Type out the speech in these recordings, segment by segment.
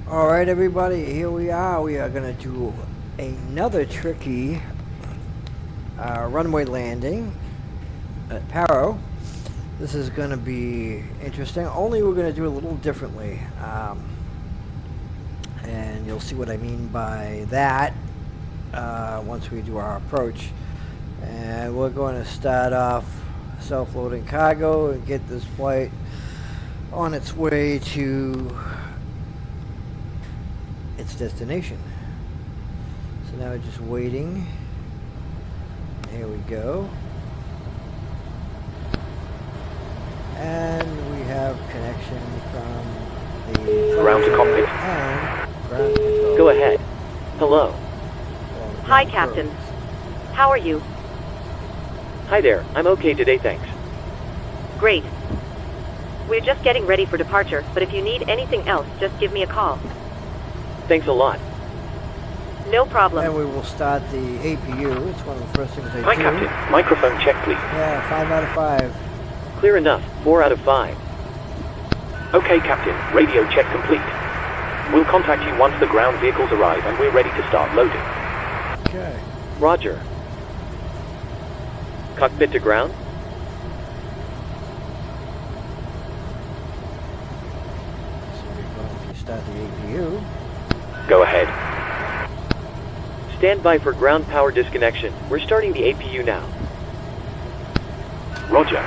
Alright everybody, here we are. We are going to do another tricky runway landing at Paro. This is going to be interesting, only we're going to do it a little differently. And you'll see what I mean by that once we do our approach. And we're going to start off self-loading cargo and get this flight on its way to its destination. So now we're just waiting. Here we go. And we have connection from the ground to cockpit and ground control. Go ahead. Hello. Hi, Captain. How are you? Hi there. I'm okay today, thanks. Great. We're just getting ready for departure, but if you need anything else, just give me a call. Thanks a lot. No problem. And we will start the APU. It's one of the first things I Hi, do. Captain. Microphone check, please. Yeah, 5 out of 5. Clear enough. 4 out of 5. Okay, Captain. Radio check complete. We'll contact you once the ground vehicles arrive and we're ready to start loading. Okay. Roger. Cockpit to ground? So we're going to start the APU. Go ahead. Stand by for ground power disconnection. We're starting the APU now. Roger.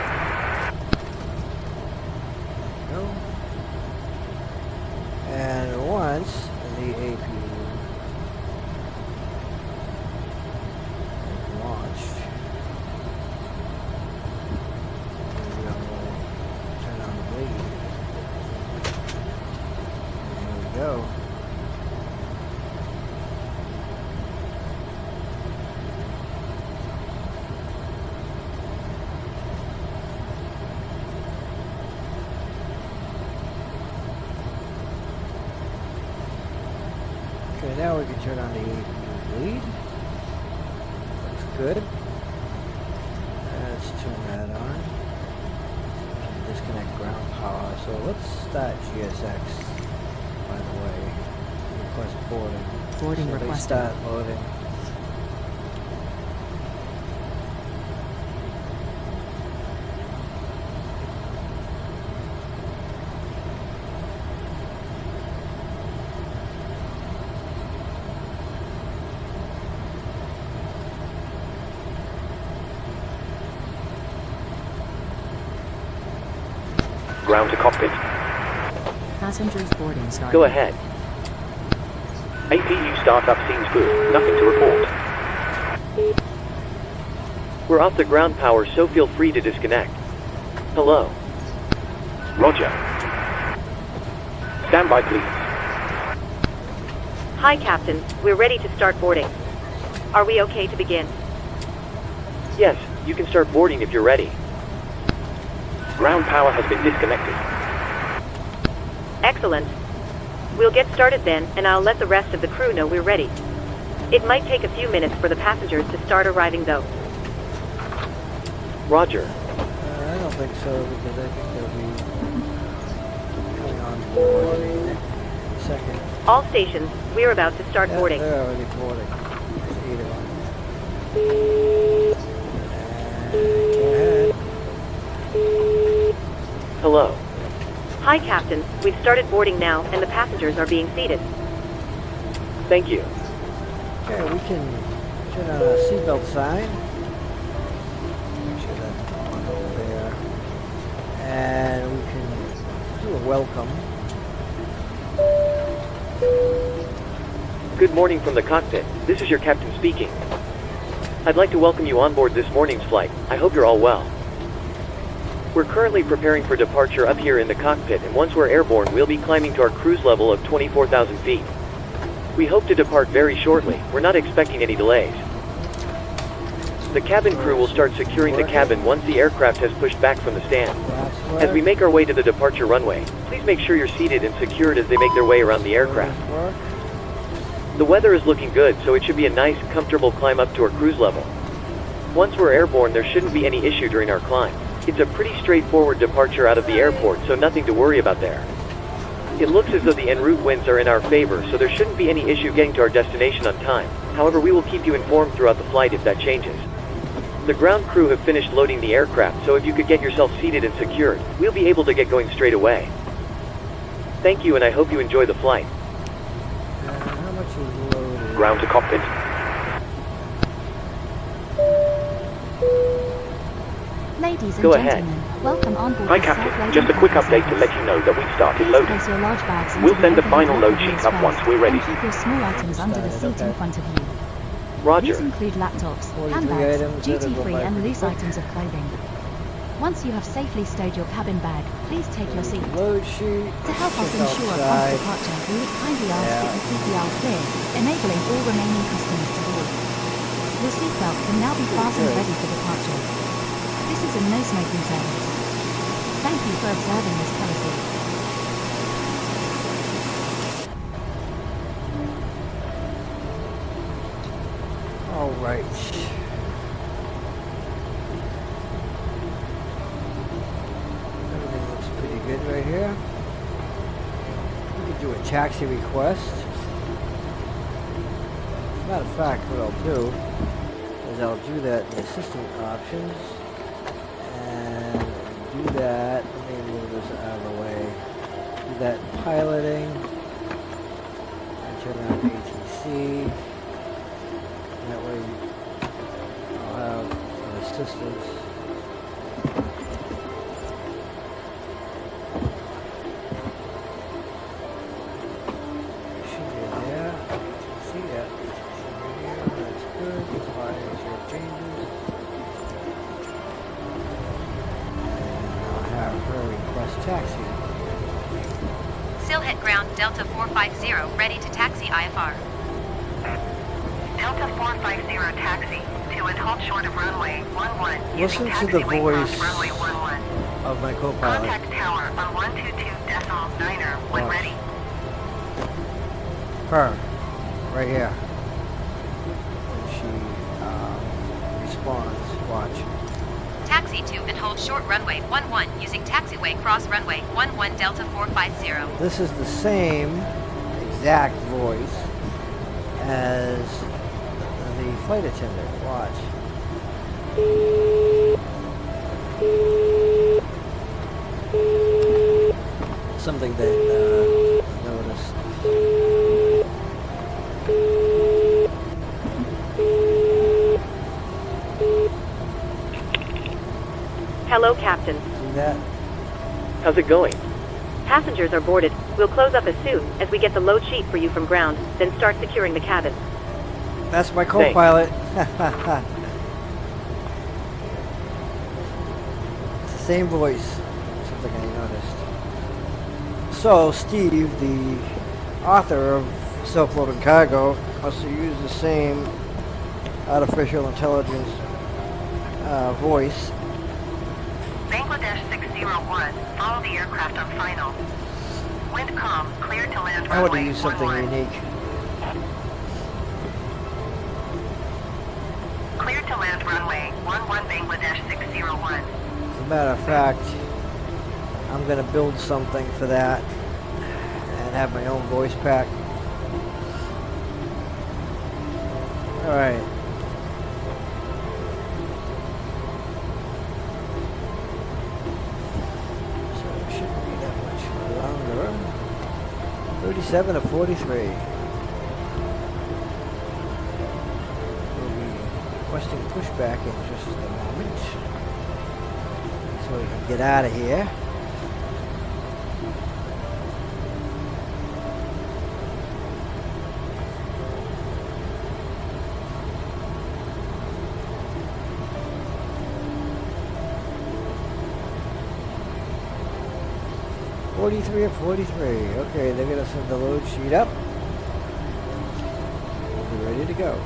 Go. And once the APU is launched, we will turn on the bleed. There we go. Okay, now we can turn on the APU bleed. Looks good. Let's turn that on. Disconnect ground power. So let's start GSX, by the way. Request boarding. Boarding so requested. They start loading. Ground to cockpit. Passengers boarding started. Go ahead. APU startup seems good. Nothing to report. We're off the ground power, so feel free to disconnect. Hello. Roger. Stand by, please. Hi, Captain. We're ready to start boarding. Are we okay to begin? Yes, you can start boarding if you're ready. Ground power has been disconnected. Excellent. We'll get started then, and I'll let the rest of the crew know we're ready. It might take a few minutes for the passengers to start arriving, though. Roger. I don't think so, because I think they'll be coming on board in a second. All stations, we're about to start Yeah, boarding. they're already boarding. There's 8 of them. And go ahead. Hello. Hi, Captain. We've started boarding now, and the passengers are being seated. Thank you. Okay, we can turn on our seatbelt sign. Make sure that's on over there. And we can do a welcome. Good morning from the cockpit. This is your captain speaking. I'd like to welcome you on board this morning's flight. I hope you're all well. We're currently preparing for departure up here in the cockpit, and once we're airborne, we'll be climbing to our cruise level of 24,000 feet. We hope to depart very shortly. We're not expecting any delays. The cabin crew will start securing the cabin once the aircraft has pushed back from the stand. As we make our way to the departure runway, please make sure you're seated and secured as they make their way around the aircraft. The weather is looking good, so it should be a nice, comfortable climb up to our cruise level. Once we're airborne, there shouldn't be any issue during our climb. It's a pretty straightforward departure out of the airport, so nothing to worry about there. It looks as though the en route winds are in our favor, so there shouldn't be any issue getting to our destination on time. However, we will keep you informed throughout the flight if that changes. The ground crew have finished loading the aircraft, so if you could get yourself seated and secured, we'll be able to get going straight away. Thank you, and I hope you enjoy the flight. How much is loaded? Ground to cockpit. Ladies and Go ahead. gentlemen, welcome on board Hi the Captain, Sylhet just a quick cargo update to service. let you know that we've started Please loading. place your large bags into We'll the send the overhead final load lockers sheet up first, once we're ready. and keep your small items under the seat in front of you. Roger. These include laptops, 43 handbags, items that'll go duty-free by and pretty loose quick. items of clothing. Once you have safely stowed your cabin bag, please take your seat. Load sheet. To help us Check ensure a prompt outside. departure, we would kindly ask Yeah. that you keep the aisle clear, enabling all remaining customers to board. Your seatbelt can now be fastened Good. ready for departure. This is a no-smoking service. Thank you for observing this policy. All right. Everything looks pretty good right here. We could do a taxi request. Matter of fact, what I'll do is I'll do that in the assistant options and do that. Let me move this out of the way. Do that in piloting. And turn on ATC. That way I'll have an assistant. Should be in there. See that? Here, that's good. Apply your changes. And I'll have her request taxi. Sylhet ground Delta 450, ready to taxi IFR. Delta 450 taxi to and halt short of runway 11. Listen using to the taxiway voice cross runway 11. of my co-pilot. Contact tower on 122.9er when Watch. ready. Her, right here. And she responds. Watch. Taxi to and hold short runway 11 using taxiway cross runway 11 Delta 450. This is the same exact voice as the flight attendant. Watch. Something that noticed. Hello, Captain. See that? How's it going? Passengers are boarded. We'll close up as soon as we get the load sheet for you from ground, then start securing the cabin. That's my co-pilot. It's the same voice. Something I noticed. So, Steve, the author of Self-Loading Cargo, must have used the same artificial intelligence voice. Bangladesh 601. Follow the aircraft on final. Wind calm. Clear to land I would runway have used something 11. unique. Clear to land runway 11 Bangladesh 601. As a matter of fact, I'm going to build something for that and have my own voice pack. Alright. So it shouldn't be that much longer. 37 to 43. We'll be requesting pushback in just a moment. So we can get out of here. $43 or 43. Okay, they're gonna send the load sheet up. We'll be ready to go.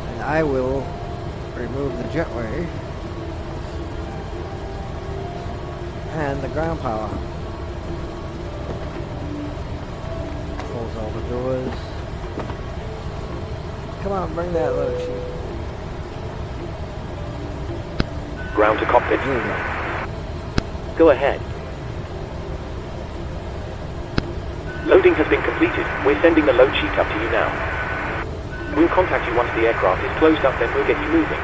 And I will remove the jetway and the ground power. Close all the doors. Come on, bring that load sheet. Ground to cockpit. Here we go. Go ahead. Loading has been completed. We're sending the load sheet up to you now. We'll contact you once the aircraft is closed up, then we'll get you moving.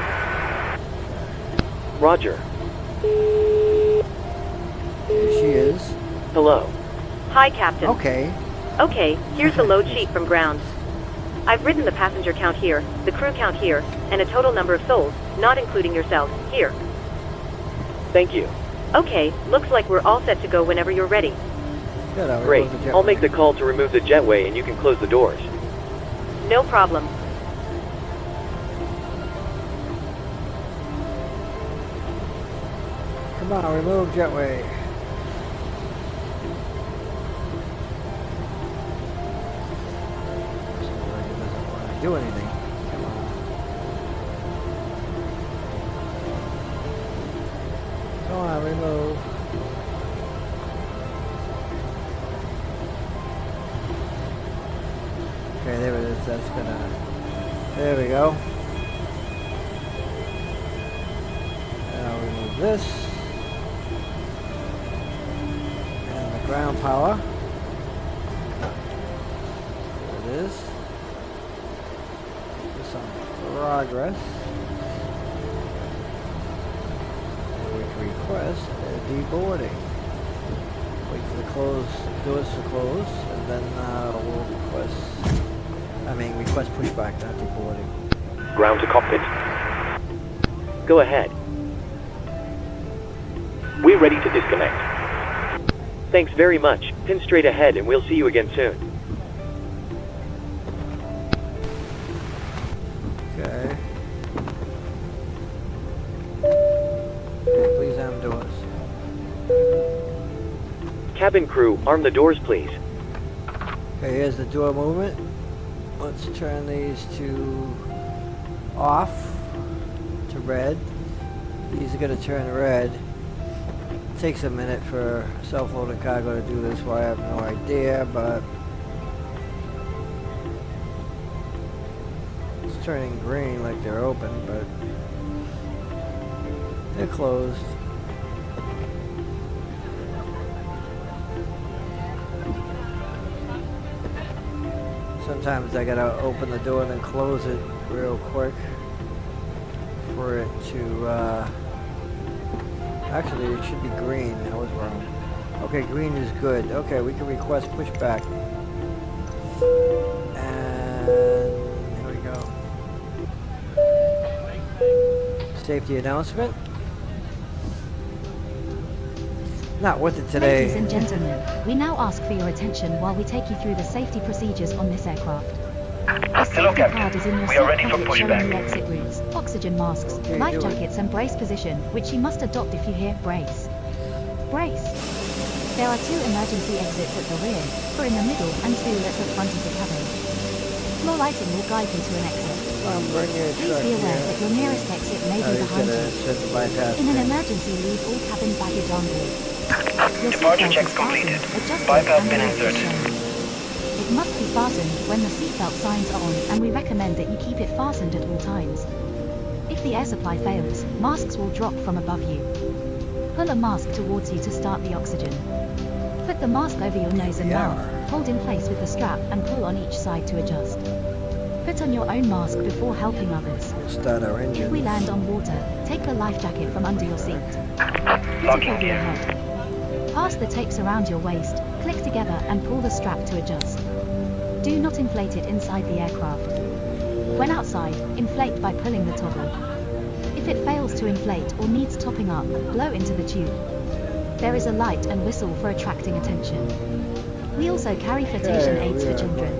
Roger. Here she is. Hello. Hi, Captain. Okay. Okay, here's the load sheet from ground. I've written the passenger count here, the crew count here, and a total number of souls, not including yourself, here. Thank you. Okay, looks like we're all set to go whenever you're ready. Good, Great. I'll make the call to remove the jetway and you can close the doors. No problem. Come on, remove jetway. Seems like it doesn't want to do anything. Come on. Come on, remove. Okay, there it is. That's gonna. There we go. And I'll remove this. And the ground power. There it is. This on progress. And we can request a deboarding. Wait for the doors to close, and then we'll request pushback, not deboarding. Ground to cockpit. Go ahead. We're ready to disconnect. Thanks very much. Pin straight ahead and we'll see you again soon. Okay. Okay, please arm doors. Cabin crew, arm the doors please. Okay, here's the door movement. Let's turn these to off to red. These are going to turn red. It takes a minute for self-loading cargo to do this, so I have no idea, but it's turning green like they're open, but they're closed. Sometimes I gotta open the door and then close it real quick for it to, actually it should be green. I was wrong. Okay, green is good. Okay, we can request pushback. And here we go. Safety announcement. Not with it today. Ladies and gentlemen, we now ask for your attention while we take you through the safety procedures on this aircraft. The safety card is in your seat pocket showing the exit routes, oxygen masks, Okay, life do it. jackets and brace position, which you must adopt if you hear brace. Brace. There are 2 emergency exits at the rear, 4 in the middle and 2 at the front of the cabin. Floor lighting will guide you to an exit. Bring your Please truck be aware here. that your nearest exit may be He's behind gonna you. set the bypass. In an emergency, leave all cabin baggage on board. Your Departure seatbelt checks is completed. fastened, adjusted, Bypass and pin the lights are inserted. shown. It must be fastened when the seatbelt signs are on, and we recommend that you keep it fastened at all times. If the air supply fails, masks will drop from above you. Pull a mask towards you to start the oxygen. Put the mask over your nose and Yeah. mouth, hold in place with the strap and pull on each side to adjust. Put on your own mask before helping others. Start our engine. If we land on water, take the life jacket from under your seat. Put it Locking over your gear. head. Pass the tapes around your waist, click together and pull the strap to adjust. Do not inflate it inside the aircraft. When outside, inflate by pulling the toggle. If it fails to inflate or needs topping up, blow into the tube. There is a light and whistle for attracting attention. We also carry flotation aids for children.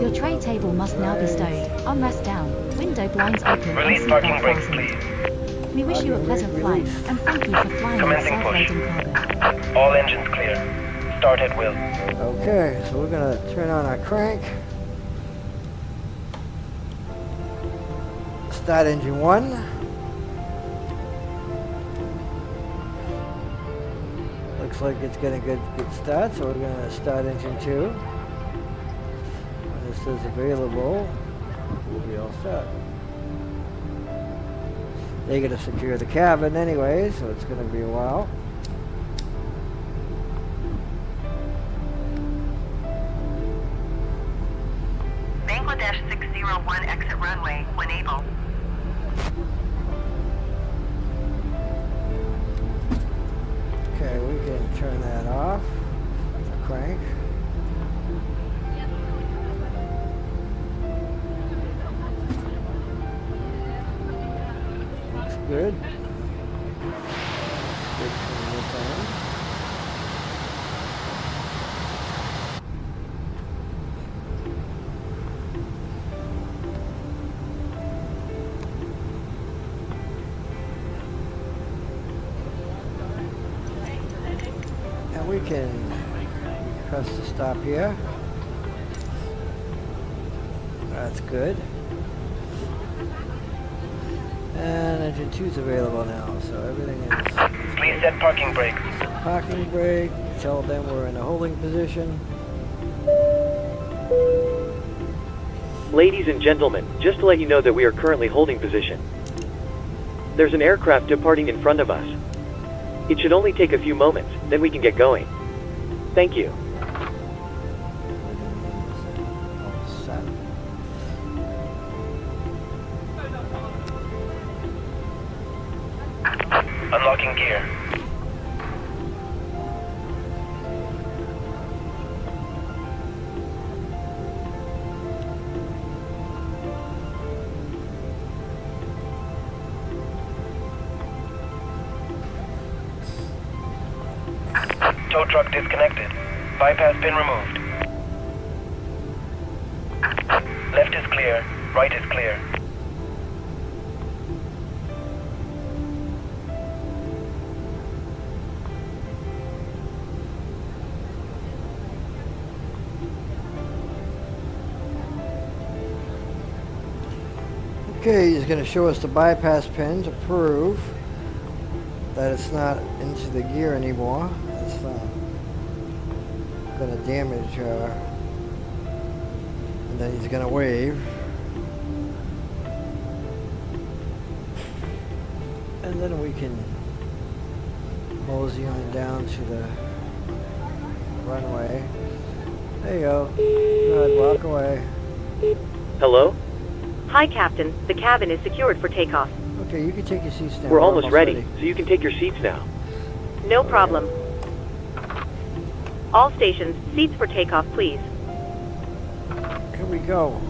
Your tray table must now be stowed, armrest down, window blinds open and Release parking seatbelt brakes, fastened. please. We wish you a pleasant flight and thank you for flying with Commencing push. self-loading cargo. All engines clear. Start at will. Okay, so we're gonna turn on our crank. Start engine 1. Looks like it's getting a good start, so we're gonna start engine 2. When it says available, we'll be all set. They gotta secure the cabin anyway, so it's gonna be a while. Bangladesh 601 exit runway when able. Okay, we can turn that off. The crank. Looks good. Good from this end. And we can press the stop here. That's good. And engine 2 is available now, so everything is... Please set parking brake. Parking brake. Tell them we're in a holding position. Ladies and gentlemen, just to let you know that we are currently holding position. There's an aircraft departing in front of us. It should only take a few moments, then we can get going. Thank you. All set. Unlocking gear. Tow truck disconnected. Bypass pin removed. Left is clear. Right is clear. Okay, he's going to show us the bypass pin to prove that it's not into the gear anymore. It's going to damage, and then he's going to wave. And then we can mosey on down to the runway. There you go. Go ahead, walk away. Hello? Hi, Captain. The cabin is secured for takeoff. Okay, you can take your seats down. We're almost ready, so you can take your seats now. No problem. All stations, seats for takeoff, please. Here we go.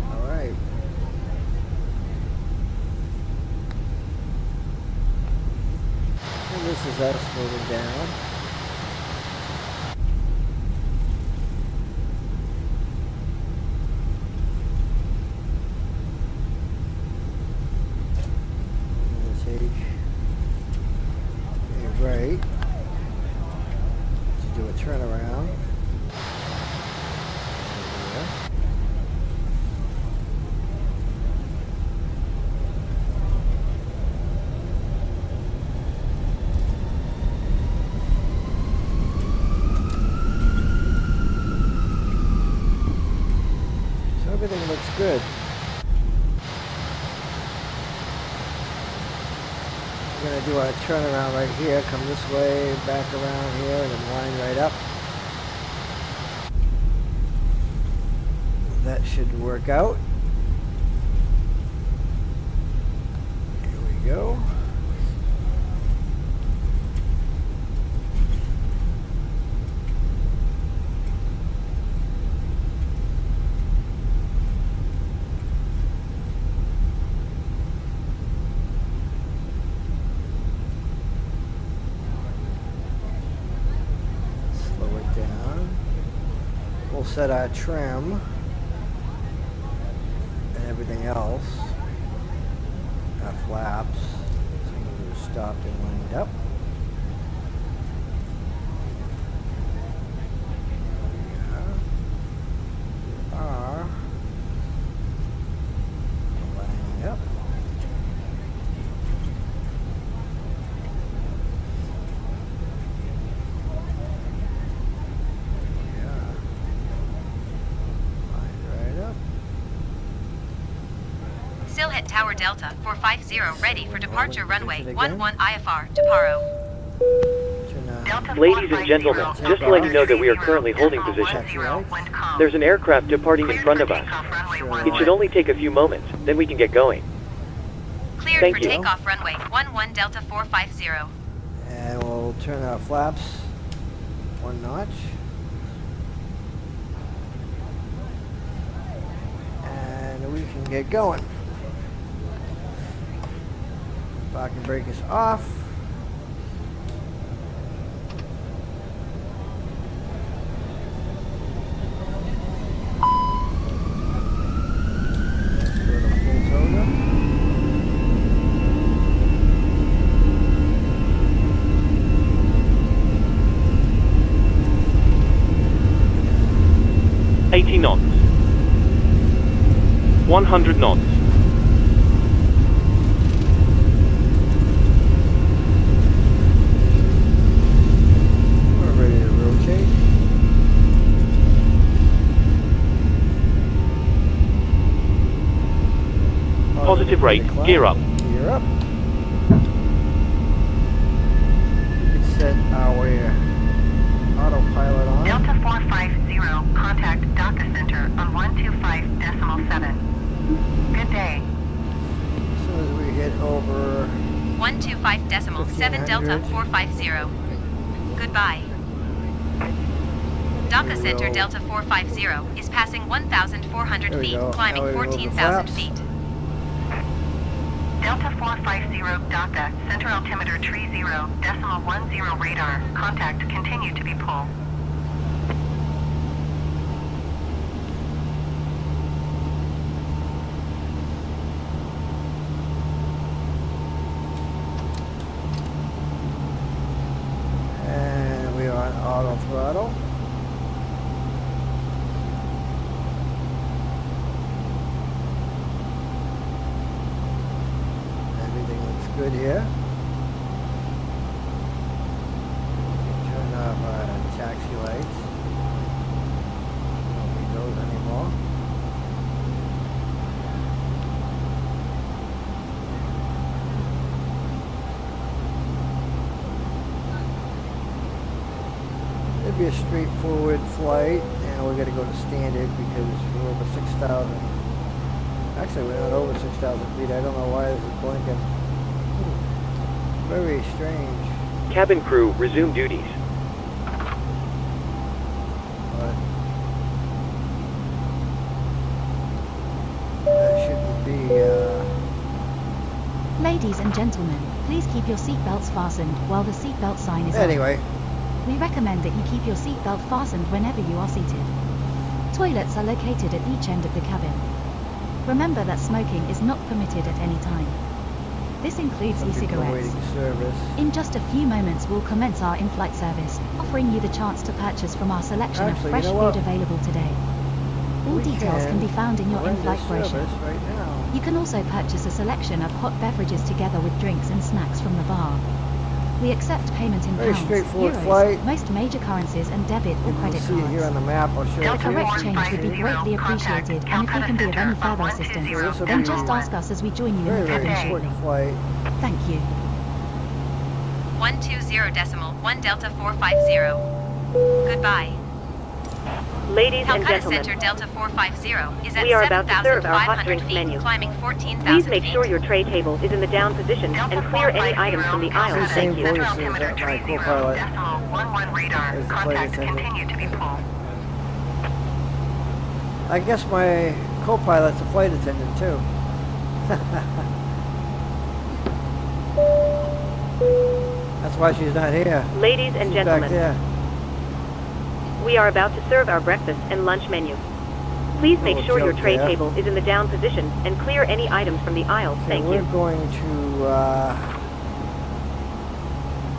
All right. And this is us moving down. Right to do a turnaround. So everything looks good. We're going to do our turnaround right here, come this way, back around here, and then line right up. That should work out. Here we go. We'll set our trim and everything else, our flaps, so we're stopped and lined up. We are lining up. Tower Delta 450 ready for departure runway Again? 11 IFR to Paro. Turn, Ladies and gentlemen, just to let you know that we are currently holding position. There's an aircraft departing in front of us. It should only take a few moments, then we can get going. Cleared Thank for you. takeoff runway 11 Delta 450. and we'll turn our flaps one notch. And we can get going. Parking brake is off. Knots. 100 knots. We're ready to rotate. Positive rate, gear up. Gear up. We can set our autopilot on. Delta 450, contact Data Center on 125.7. Good day. As soon as we hit over 125.7 Delta 450. Goodbye. Data Center Delta 450 is passing 1,400 There we feet, go. Now climbing we remove the 14,000 flaps. feet. Delta 450, Data Center altimeter 30.10 radar. Contact continue to be pulled. and we are on auto throttle. Everything looks good here. Turn off our taxi lights. Don't need those anymore. It'd be a straightforward flight, and we're gonna go to standard because we're over 6,000. Actually, we're not over 6,000 feet. I don't know why this is blinking. Very strange, Cabin crew, resume duties. but that shouldn't be. Ladies and gentlemen, please keep your seatbelts fastened while the seatbelt sign is on. Anyway, We recommend that you keep your seatbelt fastened whenever you are seated. Toilets are located at each end of the cabin. Remember that smoking is not permitted at any time. This includes some people are e-cigarettes. waiting service. In just a few moments we'll commence our in-flight service, offering you the chance to purchase from our selection Actually, of fresh you know what? food available today. All We details can be found in your render in-flight brochure. service right now. You can also purchase a selection of hot beverages together with drinks and snacks from the bar. We accept payment in Very pounds, straightforward euros, flight. most major currencies and debit or You can credit see it here on cards. the map. I'll show A it to you. correct change would be greatly appreciated, and if we can be of any further assistance, then just ask us as we join you in Very, the very cabin shortly. important flight. Thank you. 120.1 Delta 450. Goodbye. Ladies and Calcutta gentlemen, Center Delta 450 is at we are about to serve our hot 7,500 drinks feet, menu. climbing 14,000 Please make feet. sure your tray table is in the down position and clear any items from the aisle. It's the same Thank you. voice as my co-pilot. 30.11 radar. There's the flight Contact attendant. continue to be pulled. I guess my co-pilot's a flight attendant too. That's why she's not here. Ladies and She's back gentlemen, there. we are about to serve our breakfast and lunch menu. Please make Oh, sure your joke tray there. table is in the down position and clear any items from the aisle. Okay, Thank we're you. going to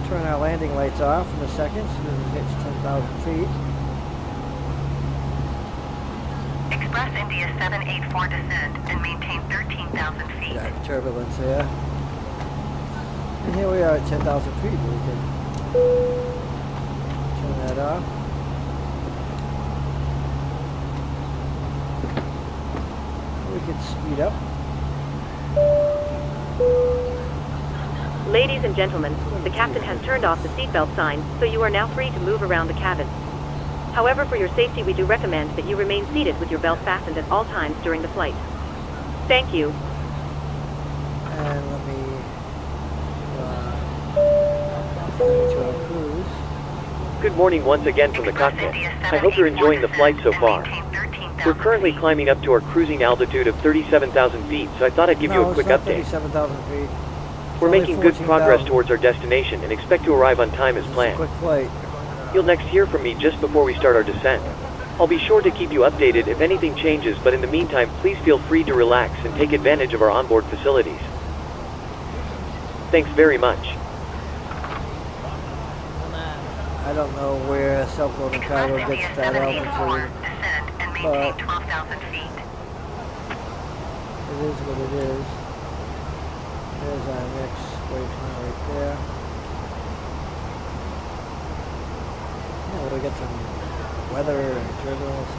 turn our landing lights off in a second as soon as it hits 10,000 feet. Express India 784 descend and maintain 13,000 feet. Got turbulence here. And here we are at 10,000 feet. We can turn that off. We can speed up. Ladies and gentlemen, the captain has turned off the seatbelt sign, so you are now free to move around the cabin. However, for your safety, we do recommend that you remain seated with your belt fastened at all times during the flight. Thank you. And let me to our cruise. Good morning once again from the cockpit. I hope you're enjoying the flight so far. We're currently climbing up to our cruising altitude of 37,000 feet, so I thought I'd give you a quick update. 37,000 feet. We're making good progress towards our destination and expect to arrive on time as planned. Quick flight. You'll next hear from me just before we start our descent. I'll be sure to keep you updated if anything changes, but in the meantime, please feel free to relax and take advantage of our onboard facilities. Thanks very much. I don't know where self-loading cargo gets that altitude, but it is what it is. There's our next waypoint right there. Yeah, we get some weather and turbulence.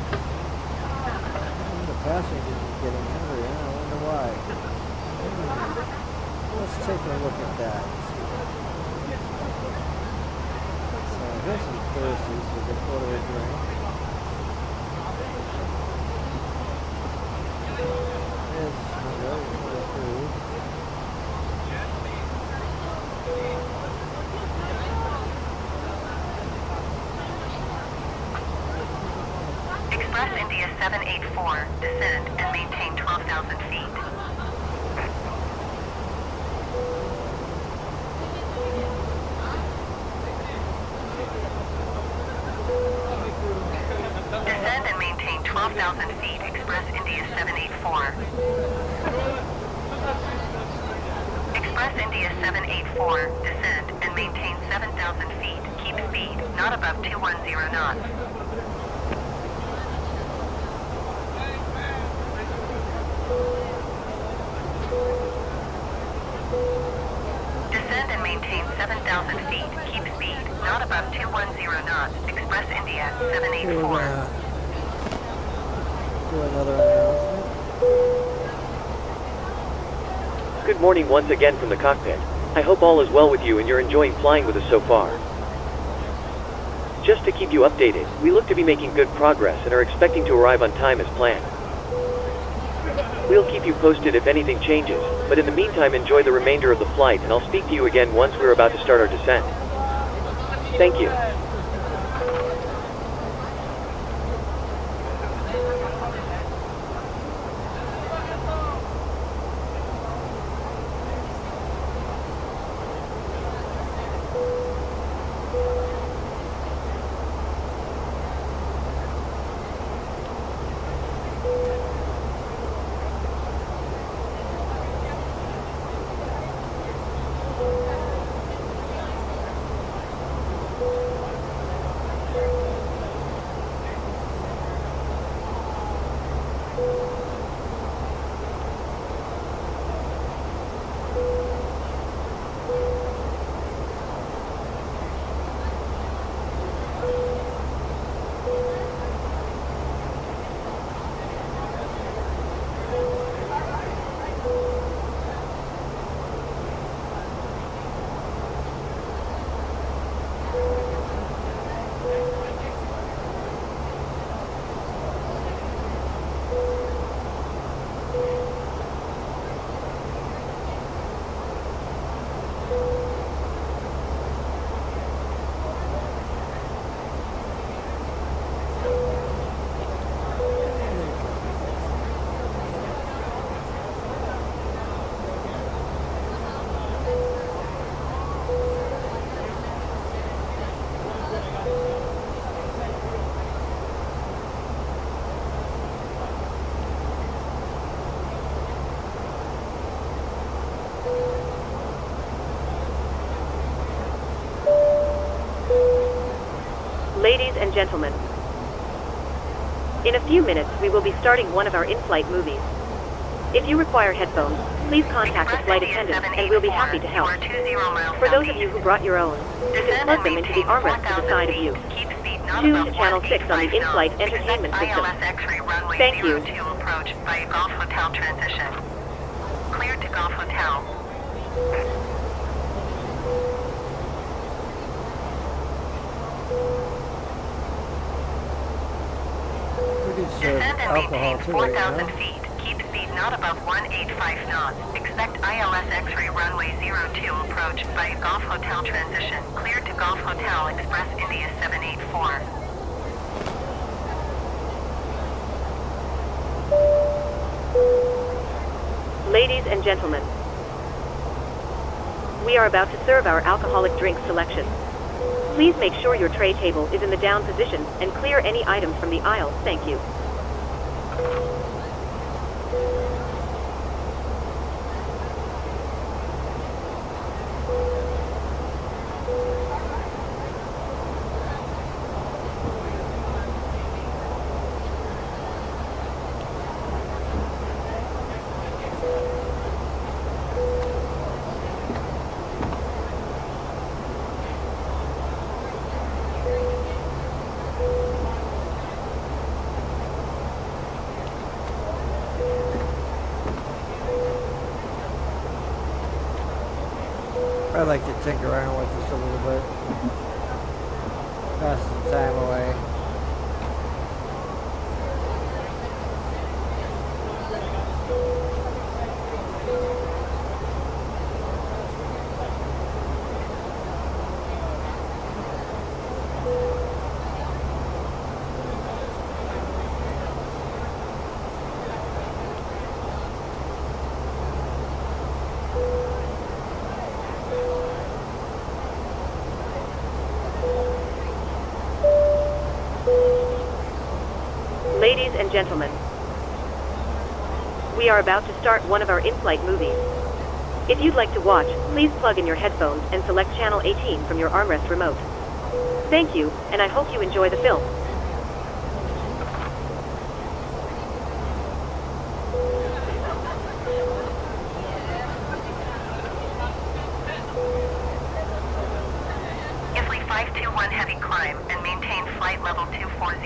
The passengers are getting hungry. I wonder why. Let's take a look at that. So here's some thirsties with the quarter a drink. There's hunger, more food. Express India 784, descend and maintain 12,000 feet. Descend and maintain 12,000 feet, Express India 784. Express India 784, descend and maintain 7,000 feet. Keep speed, not above 210 knots. Descend and maintain 7,000 feet. Keep speed, not above 210 knots. Express India 784. Do another announcement. Good morning once again from the cockpit. I hope all is well with you and you're enjoying flying with us so far. Just to keep you updated, we look to be making good progress and are expecting to arrive on time as planned. We'll keep you posted if anything changes, but in the meantime enjoy the remainder of the flight and I'll speak to you again once we're about to start our descent. Thank you. Ladies and gentlemen, in a few minutes we will be starting one of our in-flight movies. If you require headphones, please contact a flight attendant and we'll be happy to help. For those of you who brought your own, you can plug them into the armrest to the side of you. Choose Channel 6 on the in-flight entertainment system. Thank you. Approach by Golf Hotel transition. Cleared to Golf Hotel. serve Descend and alcohol maintain too right 4,000 now. feet. Keep speed not above 185 knots. Expect ILS X-ray runway 02 approach by Golf Hotel transition. Cleared to Golf Hotel Express India 784. Ladies and gentlemen, we are about to serve our alcoholic drink selection. Please make sure your tray table is in the down position and clear any items from the aisle. Thank you. I like to tinker around with this a little bit. Pass the time away. Ladies and gentlemen, we are about to start one of our in-flight movies. If you'd like to watch, please plug in your headphones and select channel 18 from your armrest remote. Thank you, and I hope you enjoy the film. IFLY 521 heavy climb and maintain flight level 240.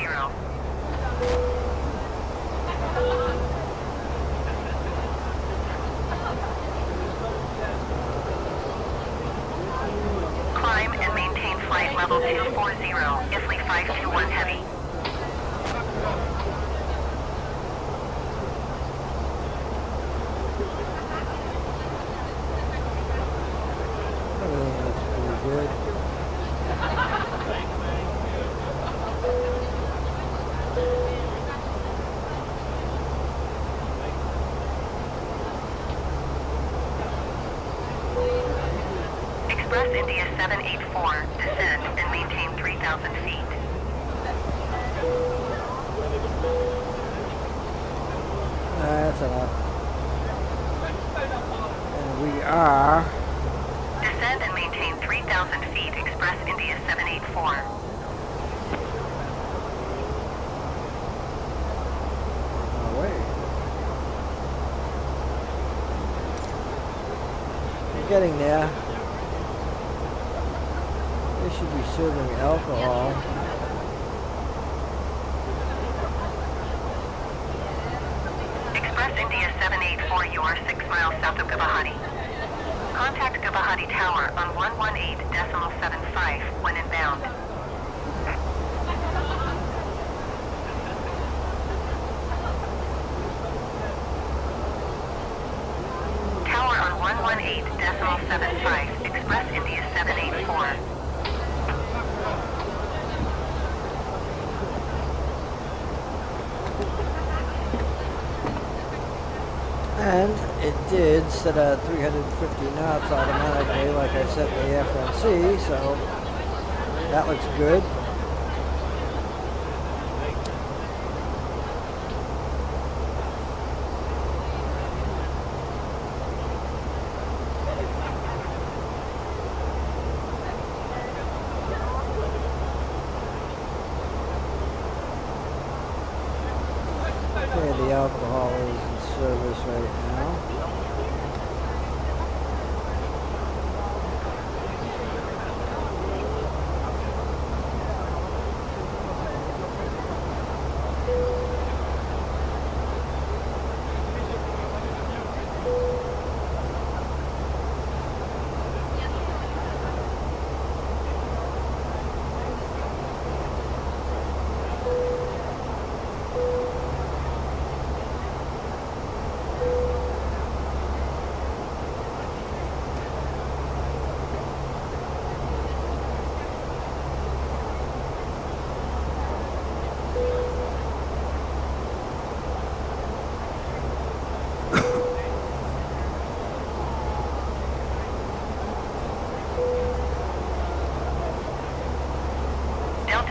Climb and maintain flight level 240, IFLY 521 heavy. Everything looks pretty good. Express India 784, descend and maintain 3,000 feet. That's enough. And we are Descend and maintain 3,000 feet, Express India 784. on our way. We're getting there. They should be serving alcohol. Express India 784, you are 6 miles south of Guwahati. Contact Guwahati Tower on 118.75 when inbound. Tower on 118.75, Express India 784. And it did set at 350 knots automatically, like I set the FNC, so that looks good. Okay, the alcohol is in service right now.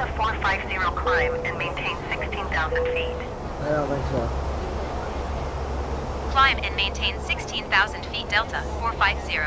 Delta 450 climb and maintain 16,000 feet. I don't think so. Climb and maintain 16,000 feet Delta 450.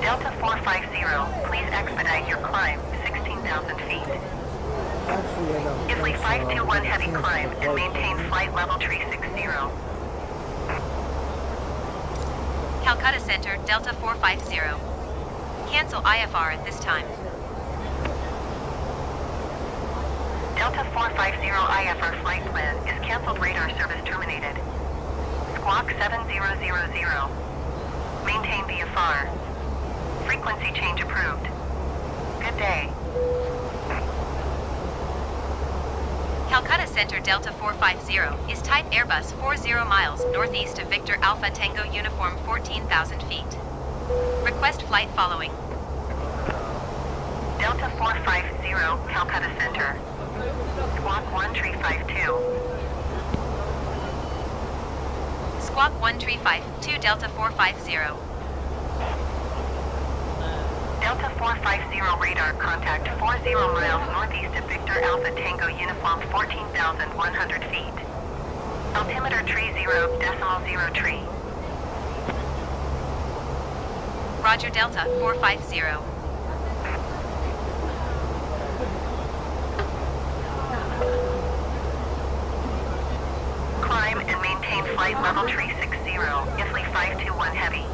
Delta 450, please expedite your climb 16,000 feet. Actually, I don't Ifly think so. 521 heavy Cancel climb the and flight maintain plan. flight level tree 60. Calcutta Center Delta 450. Cancel IFR at this time. Delta 450 IFR flight plan is canceled. Radar service terminated. Squawk 7000. Maintain VFR. Frequency change approved. Good day. Calcutta Center Delta 450 is type Airbus 40 miles northeast of Victor Alpha Tango Uniform 14,000 feet. Request flight following. Delta 450 Calcutta Center. Squawk 1352. Squawk 1352 Delta 450. Delta 450 radar contact 40 miles northeast of Victor Alpha Tango Uniform 14,100 feet. Altimeter tree 0.0 tree. Roger Delta 450. Climb and maintain flight level tree 60, Ifly 521 heavy.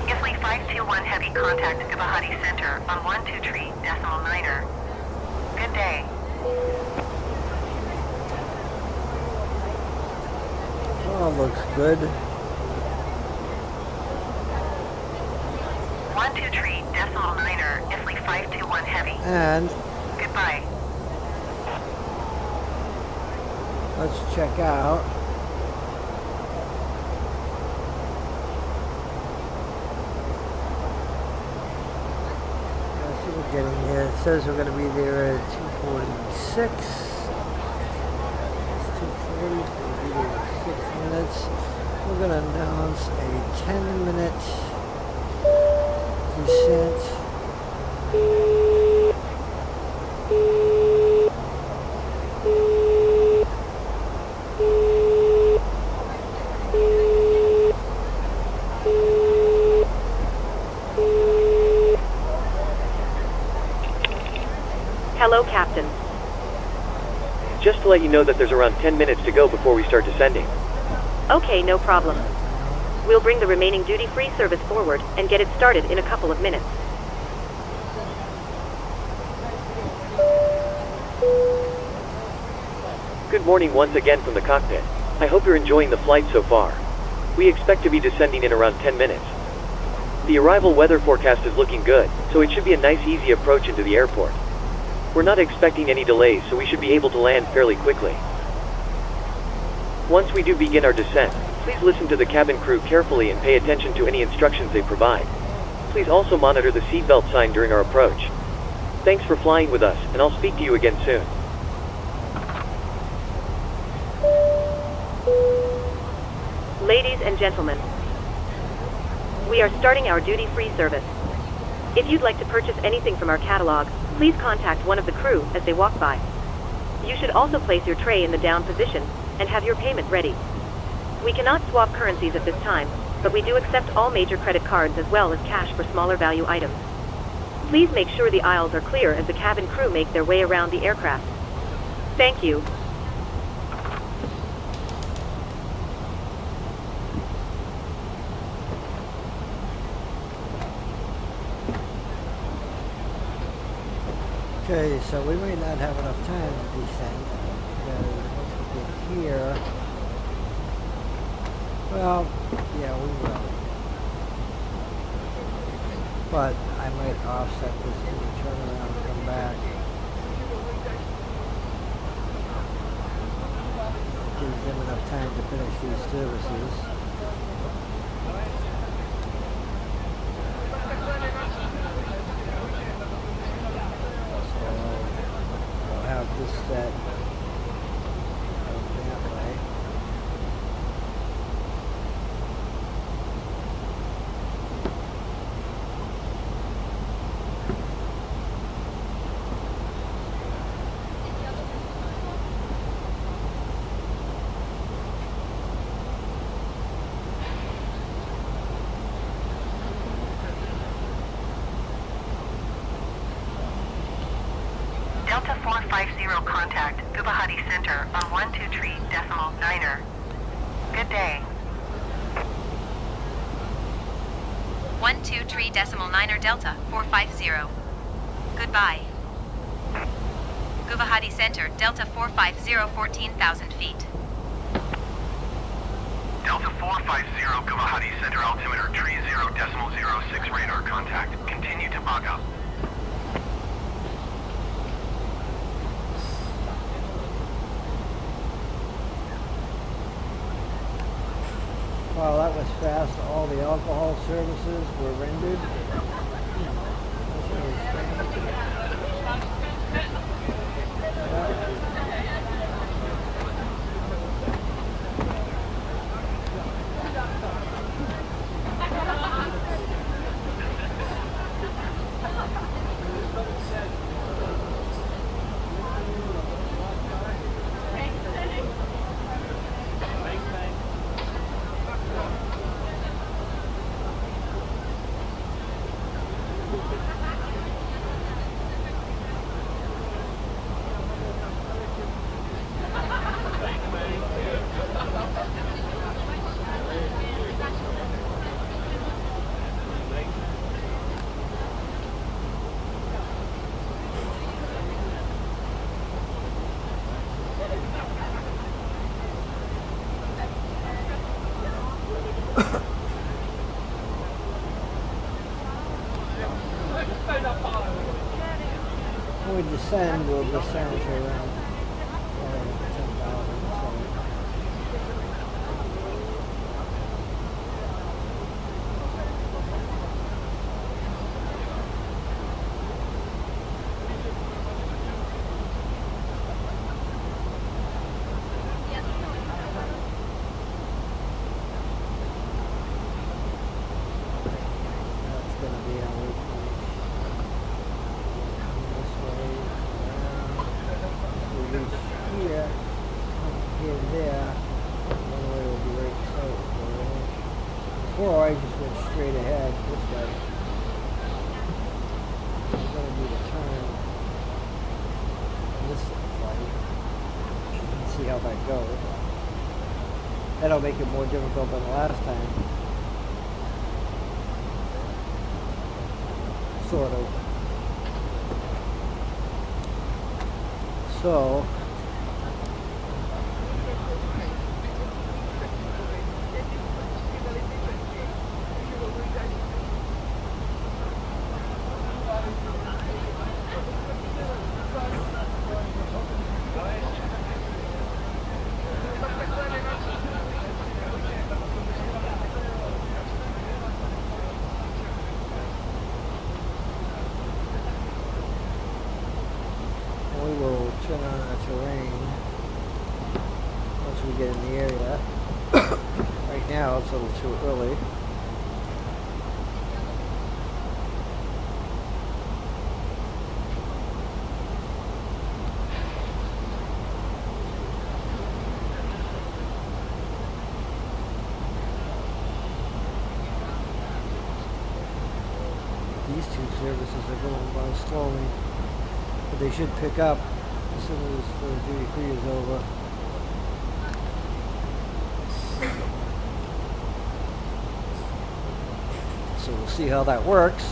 Ifly 521 heavy contact Gigabyte Center on 12.3.9er. Good day. Oh, looks good. 123.9er, Ifly 521 heavy. And Goodbye. let's check out. Let's see what we're getting here. It says we're going to be there at 2:46. It's 2:40. 30 for the video of 6 minutes. We're going to announce a 10-minute descent. Hello, Captain. Just to let you know that there's around 10 minutes to go before we start descending. Okay, no problem. We'll bring the remaining duty-free service forward and get it started in a couple of minutes. Good morning once again from the cockpit. I hope you're enjoying the flight so far. We expect to be descending in around 10 minutes. The arrival weather forecast is looking good, so it should be a nice easy approach into the airport. We're not expecting any delays, so we should be able to land fairly quickly. Once we do begin our descent, please listen to the cabin crew carefully and pay attention to any instructions they provide. Please also monitor the seatbelt sign during our approach. Thanks for flying with us, and I'll speak to you again soon. Ladies and gentlemen, we are starting our duty-free service. If you'd like to purchase anything from our catalog, please contact one of the crew as they walk by. You should also place your tray in the down position and have your payment ready. We cannot swap currencies at this time, but we do accept all major credit cards as well as cash for smaller value items. Please make sure the aisles are clear as the cabin crew make their way around the aircraft. Thank you. Okay, so we may not have enough time to descend, because once we get here, well, yeah, we will. But I might offset this when we turn around and come back. Gives them enough time to finish these services. This set that way. Delta 450 contact Gigabyte Center on 123.9er. Good day. 123.9er Delta 450. Goodbye. Gigabyte Center Delta 450 14,000 feet. Delta 450 Gigabyte Center altimeter 30.06 radar contact. Continue to bug up. Wow, that was fast. All the alcohol services were rendered. When we descend, we'll descend to around 10,000. here and there. Runway will be right in sight. Before I just went straight ahead. This way. I'm going to do the turn on this flight. And see how that goes. That'll make it more difficult than the last time. Sort of. So, we will turn on our terrain once we get in the area. Right now it's a little too early. These two services are going by slowly. But they should pick up as soon as the duty free is over. So we'll see how that works.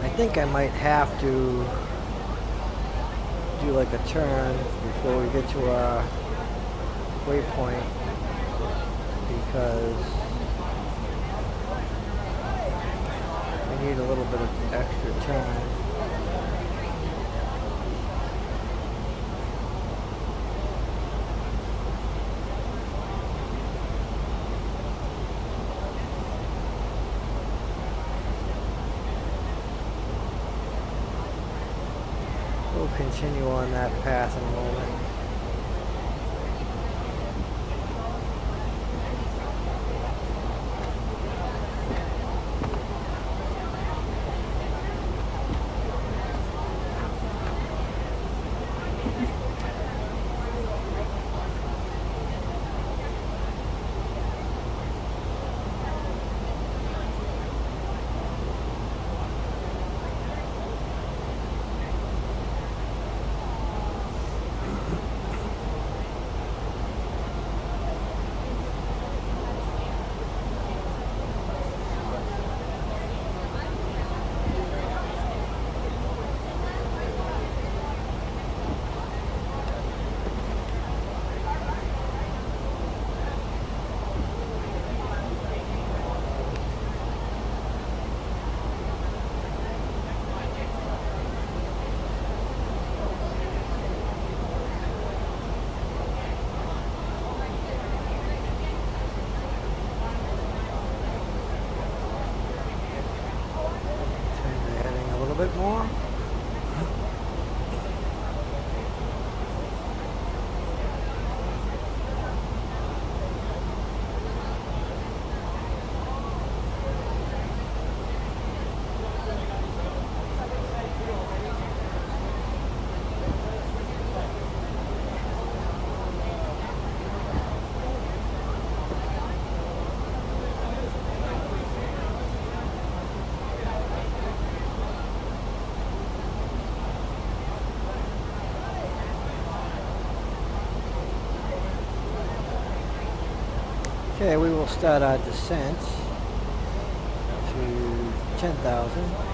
I think I might have to do like a turn before we get to our waypoint because we need a little bit of extra time. We'll continue on that path in a moment. bit more. Okay, we will start our descent to 10,000.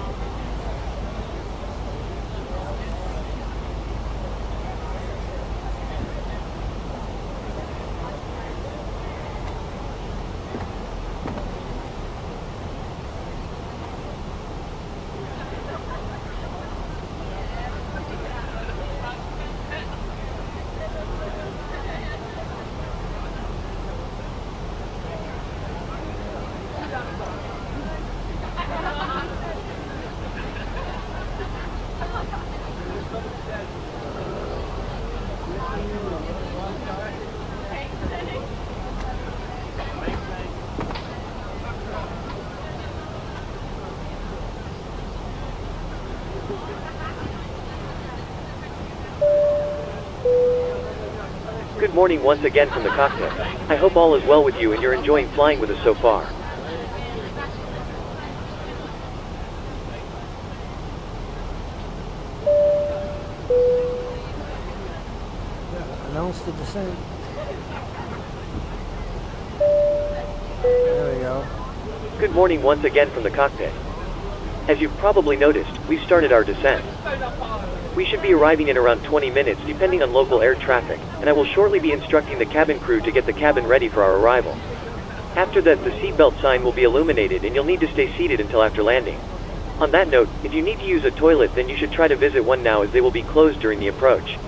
Good morning once again from the cockpit. I hope all is well with you and you're enjoying flying with us so far. Announce the descent. There we go. Good morning once again from the cockpit. As you've probably noticed, we've started our descent. We should be arriving in around 20 minutes depending on local air traffic, and I will shortly be instructing the cabin crew to get the cabin ready for our arrival. After that, the seatbelt sign will be illuminated and you'll need to stay seated until after landing. On that note, if you need to use a toilet, then you should try to visit one now as they will be closed during the approach.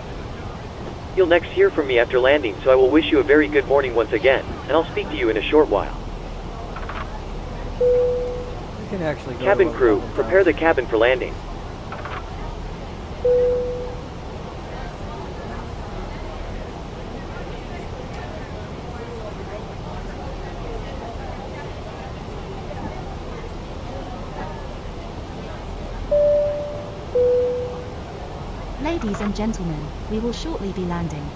You'll next hear from me after landing, so I will wish you a very good morning once again, and I'll speak to you in a short while. We can actually go Cabin to crew, 11,000. prepare the cabin for landing. Ladies and gentlemen, we will shortly be landing.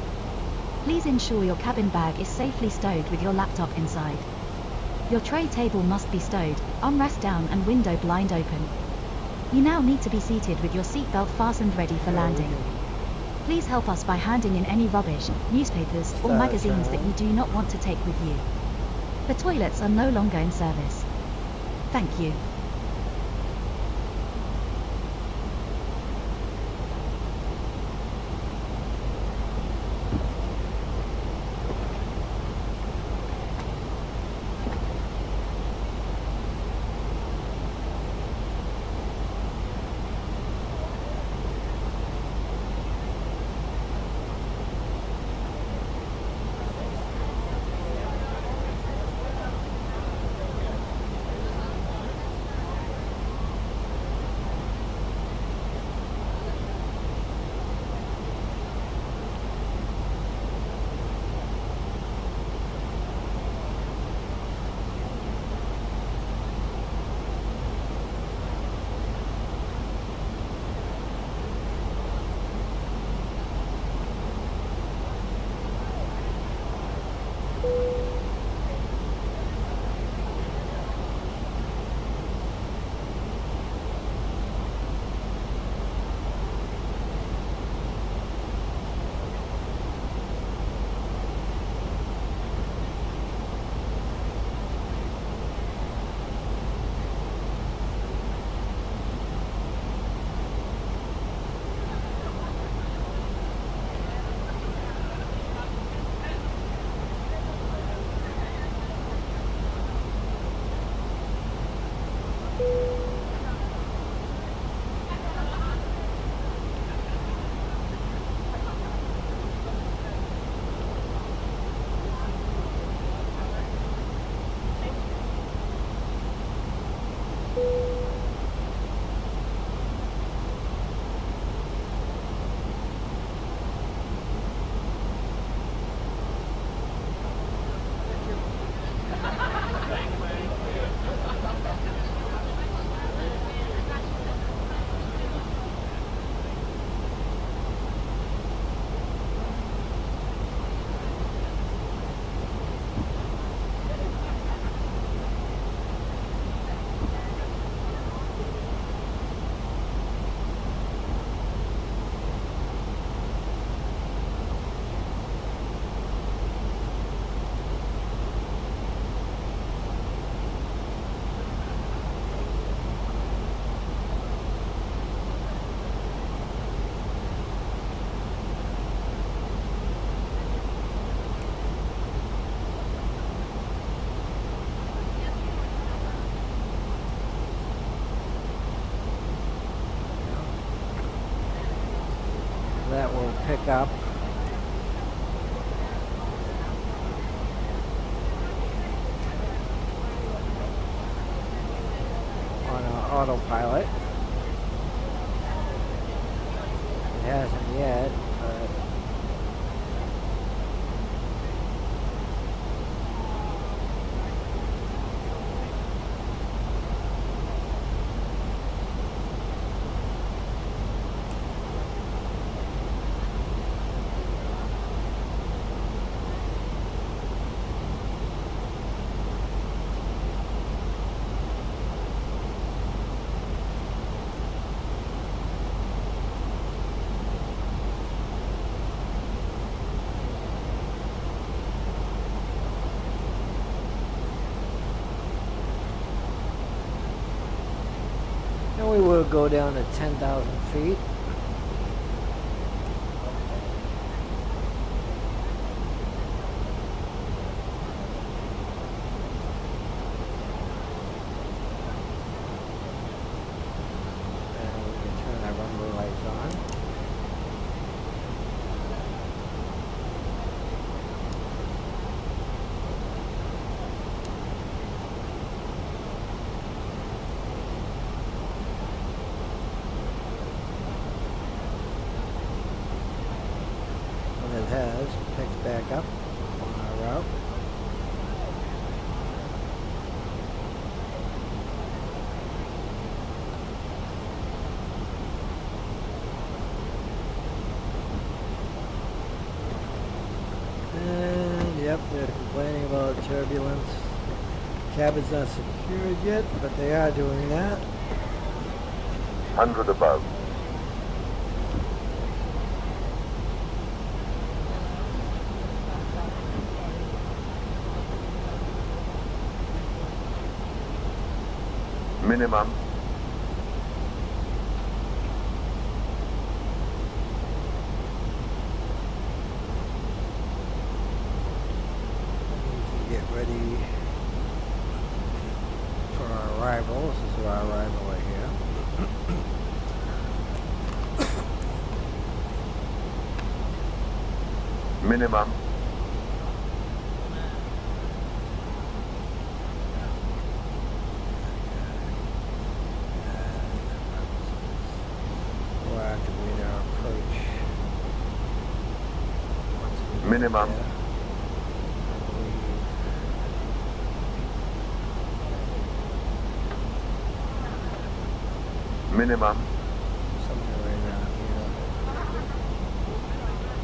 Please ensure your cabin bag is safely stowed with your laptop inside. Your tray table must be stowed, armrest down and window blind open. You now need to be seated with your seatbelt fastened ready for landing. Please help us by handing in any rubbish, newspapers or magazines that you do not want to take with you. The toilets are no longer in service. Thank you. that will pick up on our autopilot. It hasn't yet, but we will go down to 10,000 feet. And we can turn our runway lights on. It has picked back up on our route. And yep, they're complaining about turbulence. Cabin's not secured yet, but they are doing that. 100 above. Minimum. Get ready for our arrival. This is our arrival right here. Minimum. Activate our approach. Minimum. Minimum. Somewhere right around here.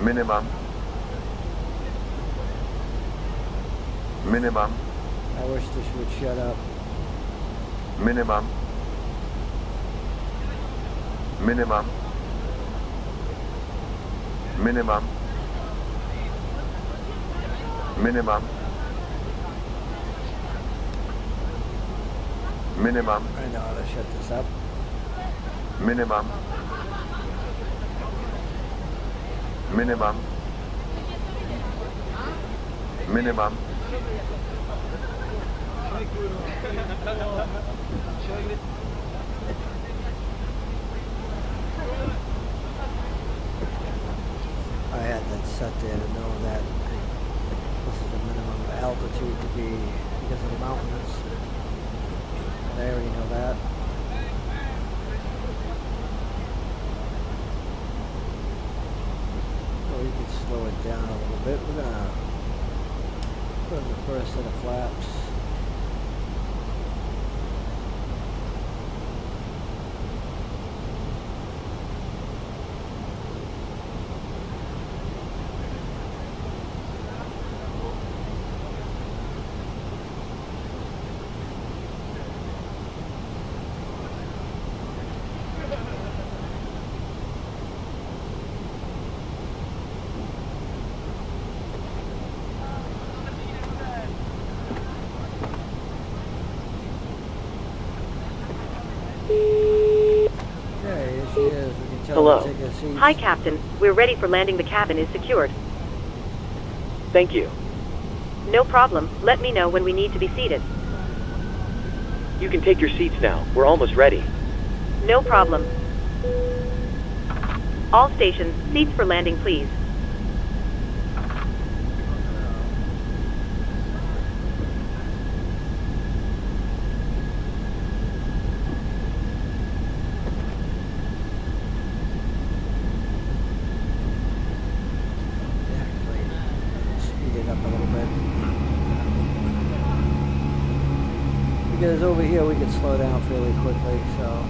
Minimum. Minimum. I wish this would shut up. Minimum. Minimum. Minimum. Minimum. Minimum. I know how to shut this up. Minimum. Minimum. Minimum. I had that set there to know that this is the minimum altitude to be because of the mountains. And I already know that. So we can slow it down a little bit. We're gonna put in the first set of flaps. Hello. Hi, Captain. We're ready for landing. The cabin is secured. Thank you. No problem. Let me know when we need to be seated. You can take your seats now. We're almost ready. No problem. All stations, seats for landing, please. Speed it up a little bit. Because over here we can slow down fairly quickly, so.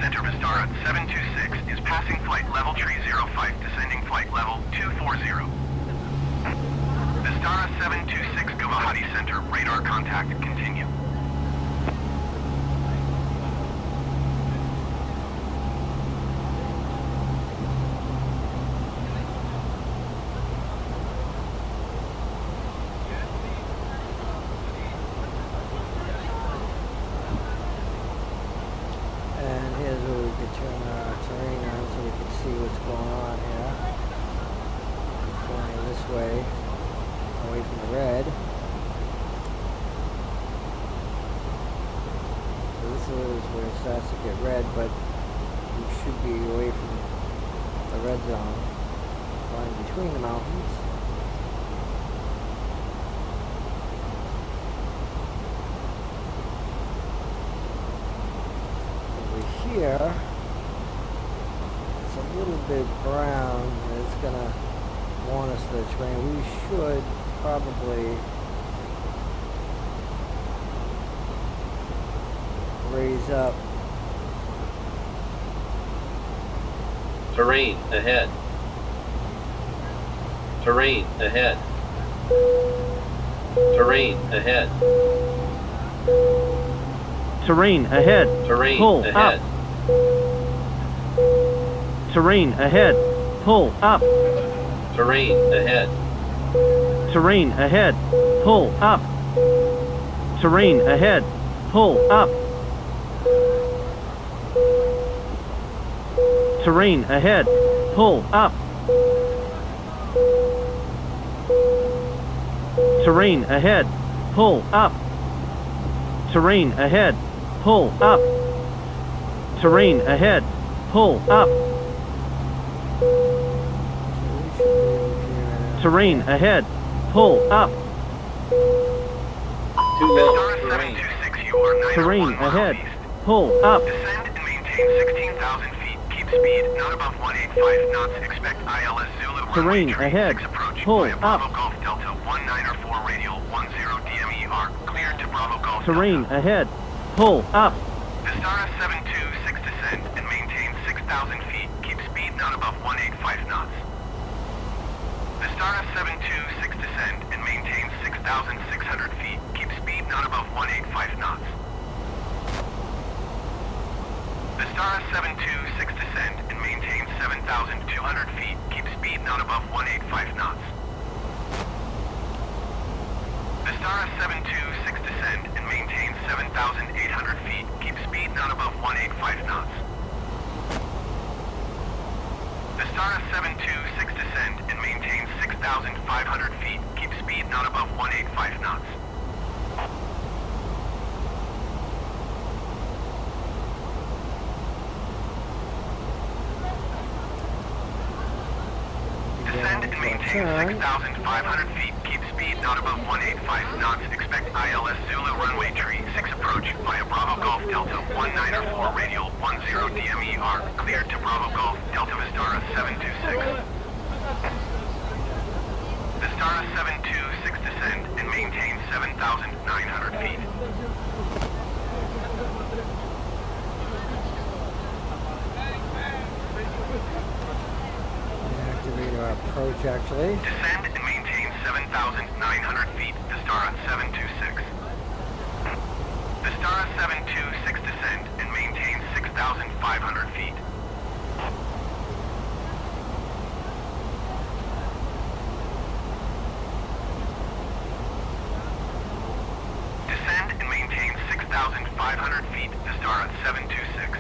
Center Vistara 726 is passing flight level 305, descending flight level 240. Vistara 726 Guwahati Center, radar contact, continue. Turn our terrain on so we can see what's going on here. We're flying this way, away from the red. So this is where it starts to get red, but we should be away from the red zone, flying between the mountains. Over here, a little bit brown, and it's gonna warn us the terrain. We should probably raise up. Terrain ahead. Terrain ahead. Terrain ahead. Terrain ahead. Terrain Pull ahead. up. Terrain ahead. Pull up. Terrain ahead. Terrain ahead. Pull up. Terrain ahead. Pull up. Terrain ahead. Pull up. Terrain ahead. Pull up. Terrain ahead. Pull up. Terrain ahead. Pull up. Terrain ahead. Pull up. Too low. Terrain. Terrain ahead. Pull up. Descend and maintain 16,000 feet. Keep speed not above 185 knots. Expect ILS Zulu Terrain runway ahead. 6 approach Pull via Bravo up. Golf Delta 1904 radial 10 DMER. Cleared to Bravo Golf Terrain Delta. ahead. Pull up. Vistara 726 descend and maintain 6,000 feet. Keep speed not above 185 knots. Vistara 726 descend and maintain 6,600 feet. Keep speed not above 185 knots. Vistara 726 descend and maintain 7,200 feet. Keep speed not above 185 knots. Vistara 726 descend and maintain 7,800 feet. Keep speed not above 185 knots. Vistara 726 descend and maintain 6,500 feet. Keep speed not above 185 knots. Descend and maintain 6,500 feet. Keep speed not above 185 knots. Expect ILS Zulu runway 6 approach via Bravo Golf Delta 1904 radial 10 DMER. Cleared to Bravo Golf Delta Vistara 726. Vistara 726 descend and maintain 7,900 feet. Activate our approach actually. Descend and maintain 7,900 feet. Vistara 726. Vistara 726 descend and maintain 6,500 feet. Descend and maintain 6,500 feet. Vistara 726.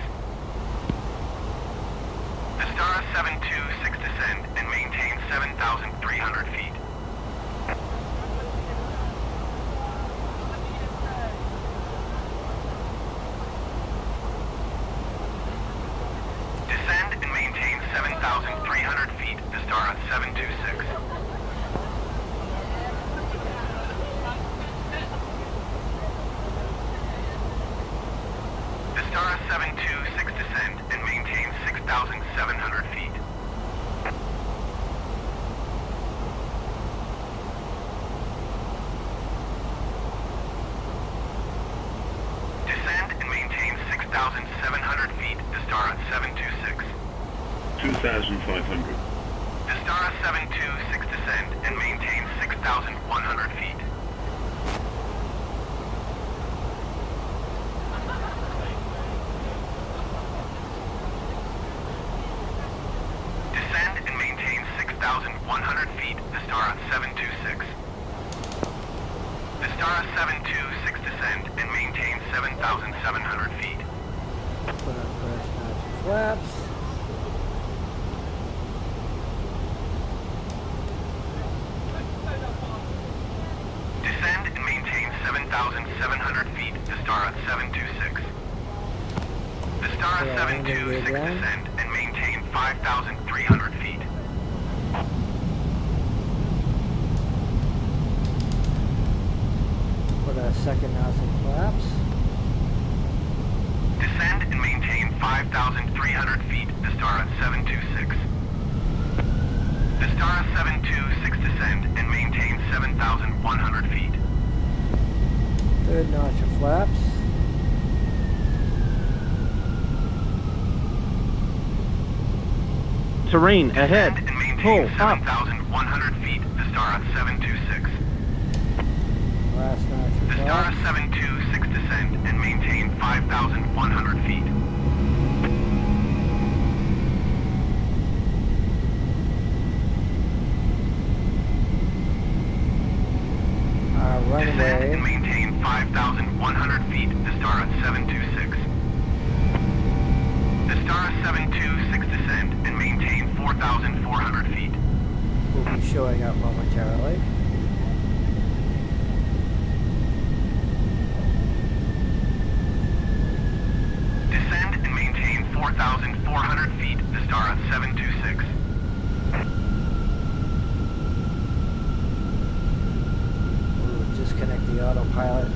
Vistara 726 descend and maintain 7,300 feet. 7,300 feet to start at 726. To start at 726 descend and maintain 6,700 feet. Descend and maintain 6,700 feet to start at 726. 2,500. To start at 726 descend and maintain 6,100 feet. Descend and maintain 6,100 feet to start at 726. To start at 726 descend and maintain 7,700 feet. Put on first notch flaps. Descend and maintain 7,700 feet to start at 726. To start at 726 descend and maintain 5,300 feet. Put a second notch flaps. Descend and maintain 5,300 feet to start at 726. To start at 726 descend and maintain 7,100 feet. Third notch of flaps. Terrain ahead. Descend and maintain Pull up. 7,100 feet to start at 726. Last notch of To start flaps. at 726 descend and maintain 5,100 feet. Descend Runway. and maintain 5,100 feet to start at 726. To start at 726 descend and maintain 4,400 feet. Will be showing up momentarily. Descend and maintain 4,400 feet to start at 726. We'll disconnect the autopilot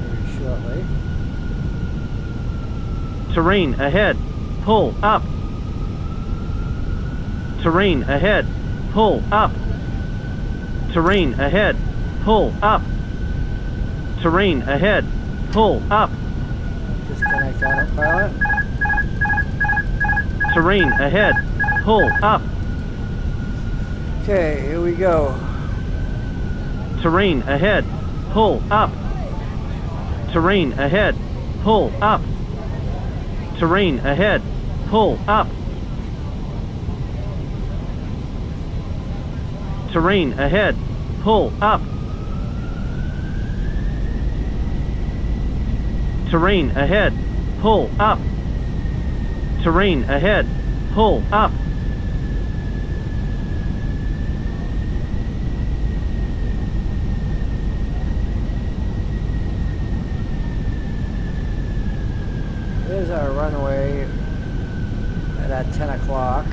very shortly. Terrain ahead. Pull up. Terrain ahead. Pull up. Terrain ahead. Pull up. Terrain ahead. Pull up. Disconnect autopilot. Terrain ahead. Pull up. Okay, here we go. Terrain ahead. Pull up. Terrain ahead. Pull up. Terrain ahead. Pull up. Terrain ahead. Pull up. Terrain ahead. Pull up. Terrain ahead. Pull up. There's our runway at 10 o'clock.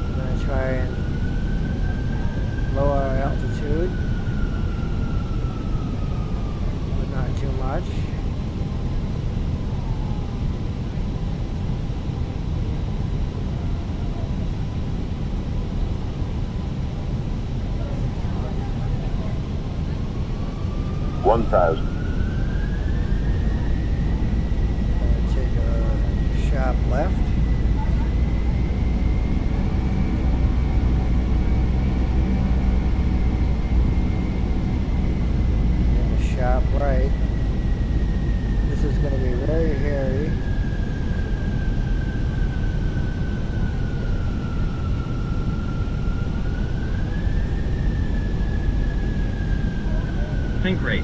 I'm going to try and lower our altitude, but not too much. Take a sharp left. And a sharp right. This is going to be very hairy. Think rate.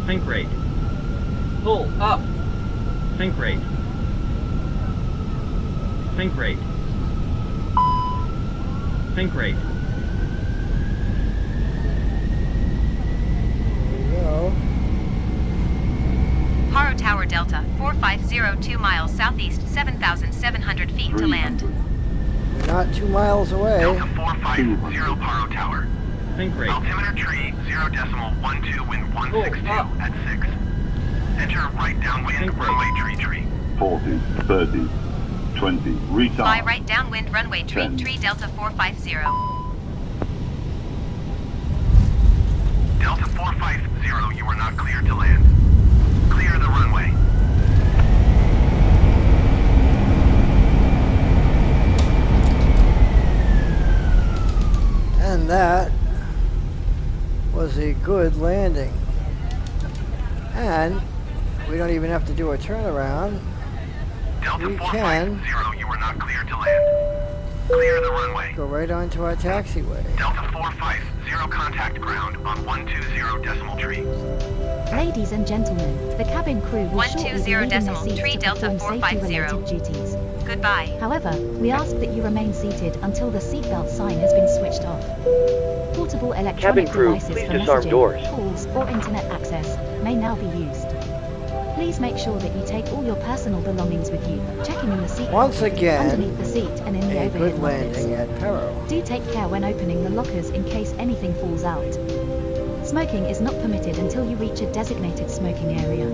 Think rate. Pull up. Think rate. Think rate. Think rate. There we go. Paro Tower Delta 450 2 miles southeast, 7,700 feet to land. We're not 2 miles away. Delta 450 Paro Tower. Sync rate. Altimeter tree 0.12, wind 162 at 6. Enter right downwind Sync rate. runway tree. 40, 30, 20, retard. Fly right downwind runway tree 10. Delta 450. Delta 450, you are not cleared to land. Clear the runway. And that was a good landing. And we don't even have to do a turnaround. Delta We 450, you are not cleared to land. Clear the runway. Go right onto our taxiway. Delta 450, contact ground on 120 decimal tree. Ladies and gentlemen, the cabin crew will shortly be 120 leaving their decimal seats tree to Delta perform 450. safety-related duties. Goodbye. However, we ask that you remain seated until the seatbelt sign has been switched off. Portable electronic Cabin crew, devices please for disarm messaging, doors. calls, or internet access may now be used. Please make sure that you take all your personal belongings with you, checking in the seat Once pocket, again, underneath the seat and in the A overhead good lockers. landing at Paro. Do take care when opening the lockers in case anything falls out. Smoking is not permitted until you reach a designated smoking area.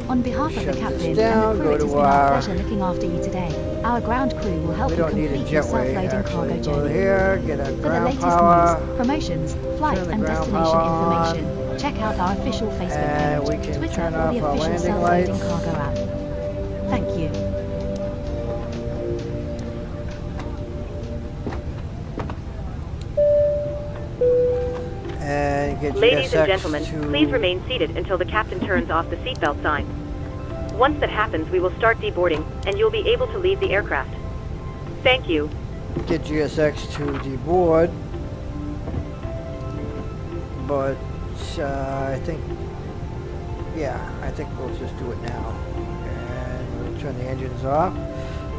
On behalf of the Shut this captain down, and the go crew, it to has been our our- pleasure looking after you today. Our ground crew will help We you don't need a complete your jetway, self-loading cargo actually. Go journey. here, get our For the ground latest power, news, promotions, flight turn the and ground destination power on, information, check out our official Facebook and page, we can Twitter, turn or off the our official landing self-loading lights. cargo app. Thank you. and get Ladies and GSX gentlemen, to please remain seated until the captain turns off the seatbelt sign. Once that happens, we will start deboarding, and you'll be able to leave the aircraft. Thank you. get GSX to deboard. But I think we'll just do it now. And we'll turn the engines off.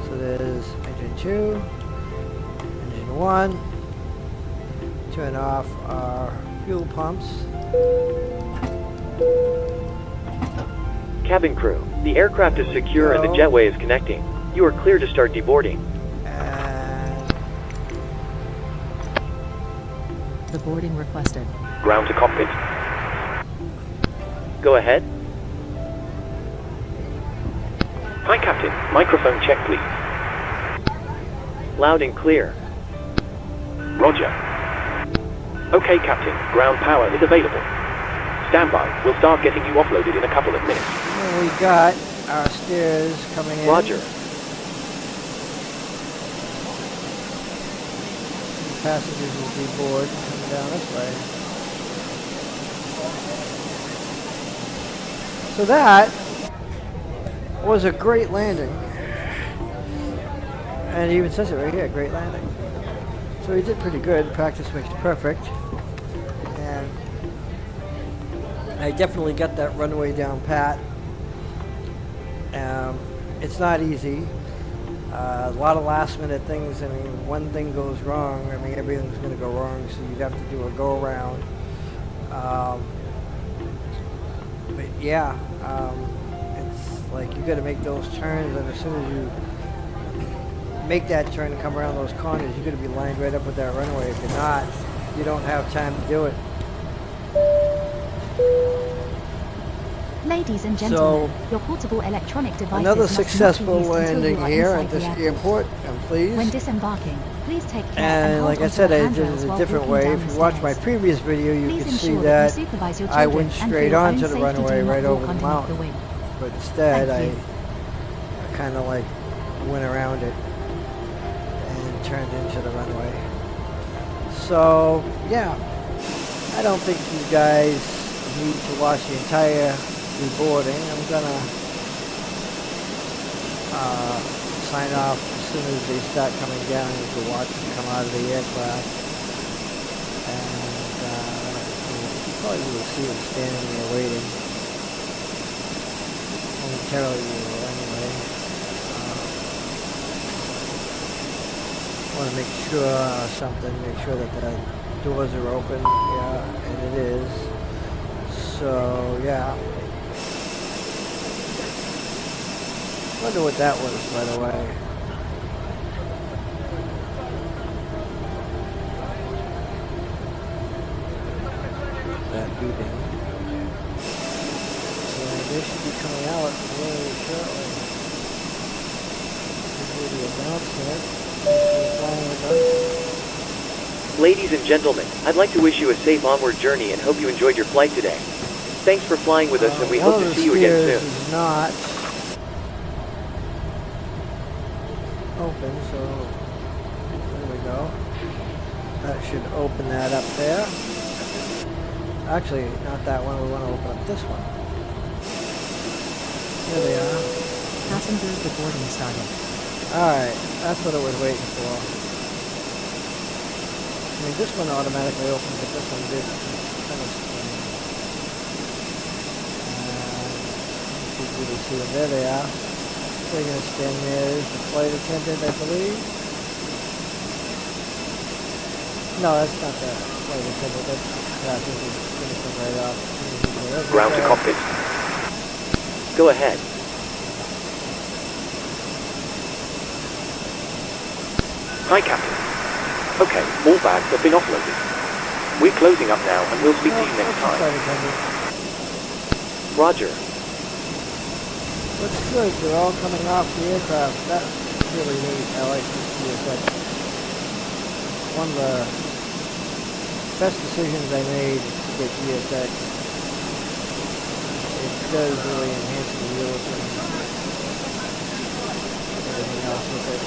So there's engine 2, engine 1. Turn off our fuel pumps. Cabin crew, the aircraft is secure and the jetway is connecting. You are clear to start deboarding. And The boarding requested. Ground to cockpit. Go ahead. Hi, Captain. Microphone check, please. Loud and clear. Roger. Okay, Captain. Ground power is available. Stand by. We'll start getting you offloaded in a couple of minutes. we got our stairs coming in. Roger. Passengers will be board coming down this way. So that was a great landing. And it even says it right here, great landing. So he did pretty good. Practice makes perfect. And I definitely got that runway down pat. It's not easy. A lot of last minute things. I mean, one thing goes wrong, I mean, everything's going to go wrong, so you'd have to do a go around. But yeah, it's like you got to make those turns, and as soon as you make that turn and come around those corners, you're going to be lined right up with that runway. If you're not, you don't have time to do it. Ladies and gentlemen, your portable electronic devices Another must not be successful used until landing you are here inside at this the airport. I'm pleased. When disembarking, please take care And hold like I onto said, the I did handrails it a while different walking way. down If the you watch my stairs. previous video, you Please can see ensure that you supervise your I children went and for straight your own onto the safety runway do not right walk over the underneath mountain. wing. But instead, Thank I you. kind of like went around it and turned into the runway. So yeah, I don't think you guys need to watch the entire deboarding. I'm gonna sign off as soon as they start coming down. You can watch them come out of the aircraft, and you probably will see them standing there waiting. Momentarily, you will anyway. Want to make sure something. Make sure that the doors are open. Yeah, and it is. So yeah. Wonder what that was, by the way. That beeping. So they should be coming out very shortly. This is the announcement. Flying with us. Ladies and gentlemen, I'd like to wish you a safe onward journey and hope you enjoyed your flight today. Thanks for flying with us and we hope to see you again soon. Is not open, so there we go. That should open that up there. Actually, not that one. We want to open up this one. There they are. Passengers boarding started. Alright, that's what it was waiting for. I mean, this one automatically opened, but this one didn't. Kind of strange. You can really see them. There they are. They're going to stand there. There's the flight attendant, I believe. No, that's not the flight attendant. That's, I think he's going to come right off. Ground to cockpit. Go ahead. Hi, Captain. Okay, all bags have been offloaded. We're closing up now and we'll speak to you next time. Roger. Looks good. They're all coming off the aircraft. That's really neat. I like to see that. One of the best decisions I made to get GSX. It does really enhance the realism. Everything else with it.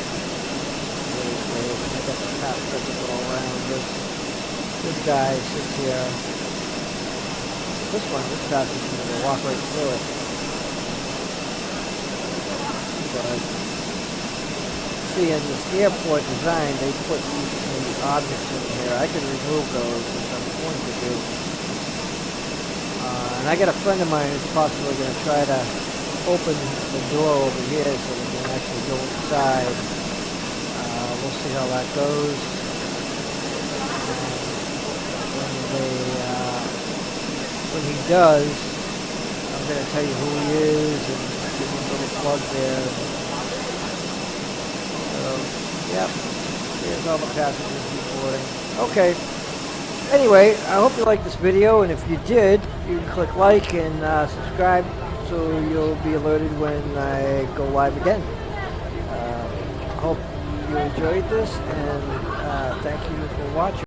Really great. I got the top circuit all around. This guy sits here. This top is going to walk right through it. But see, in this airport design, they put these objects in here. I can remove those, which I'm going to do. And I got a friend of mine who's possibly going to try to open the door over here so we can actually go inside. We'll see how that goes. When he does, I'm going to tell you who he is and give him a little plug there. So, yep, here's all the passengers reporting. Okay. Anyway, I hope you liked this video, and if you did, you can click like and subscribe so you'll be alerted when I go live again. Hope you enjoyed this, and thank you for watching.